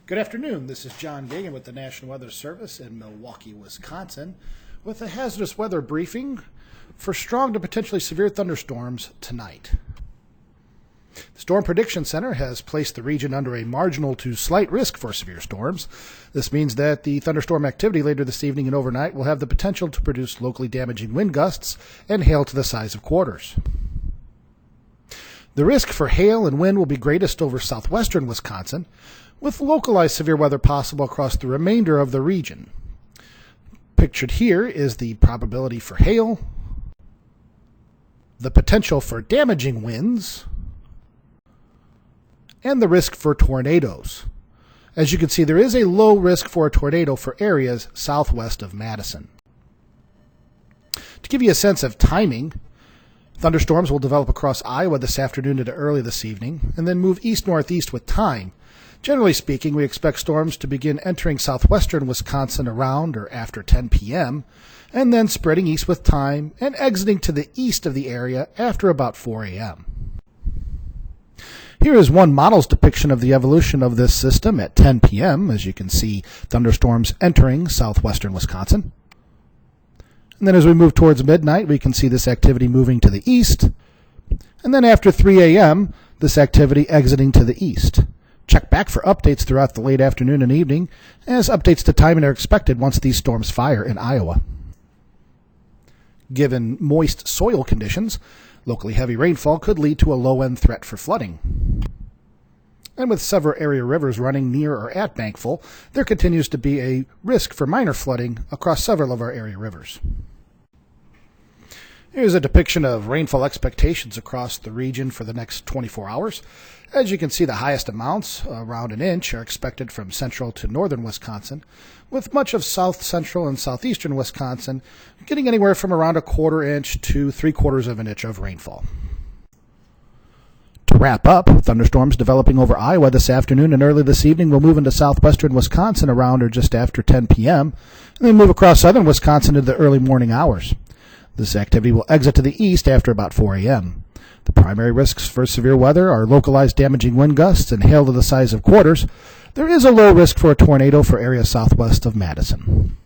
Good afternoon. This is John Gagan with the National Weather Service in Milwaukee, Wisconsin, with a hazardous weather briefing for strong to potentially severe thunderstorms tonight. The Storm Prediction Center has placed the region under a marginal to slight risk for severe storms. This means that the thunderstorm activity later this evening and overnight will have the potential to produce locally damaging wind gusts and hail to the size of quarters. The risk for hail and wind will be greatest over southwestern Wisconsin, with localized severe weather possible across the remainder of the region. Pictured here is the probability for hail, the potential for damaging winds, and the risk for tornadoes. As you can see, there is a low risk for a tornado for areas southwest of Madison. To give you a sense of timing, thunderstorms will develop across Iowa this afternoon into early this evening, and then move east-northeast with time. Generally speaking, we expect storms to begin entering southwestern Wisconsin around or after 10 p.m., and then spreading east with time and exiting to the east of the area after about 4 a.m. Here is one model's depiction of the evolution of this system at 10 p.m. As you can see, thunderstorms entering southwestern Wisconsin. And then as we move towards midnight, we can see this activity moving to the east. And then after 3 a.m., this activity exiting to the east. Check back for updates throughout the late afternoon and evening, as updates to timing are expected once these storms fire in Iowa. Given moist soil conditions, locally heavy rainfall could lead to a low-end threat for flooding. And with several area rivers running near or at bankful, there continues to be a risk for minor flooding across several of our area rivers. Here's a depiction of rainfall expectations across the region for the next 24 hours. As you can see, the highest amounts, around an inch, are expected from central to northern Wisconsin, with much of south central and southeastern Wisconsin getting anywhere from around a quarter inch to 3/4 of an inch of rainfall. To wrap up, thunderstorms developing over Iowa this afternoon and early this evening will move into southwestern Wisconsin around or just after 10 p.m., and then move across southern Wisconsin into the early morning hours. This activity will exit to the east after about 4 a.m. The primary risks for severe weather are localized damaging wind gusts and hail to the size of quarters. There is a low risk for a tornado for areas southwest of Madison.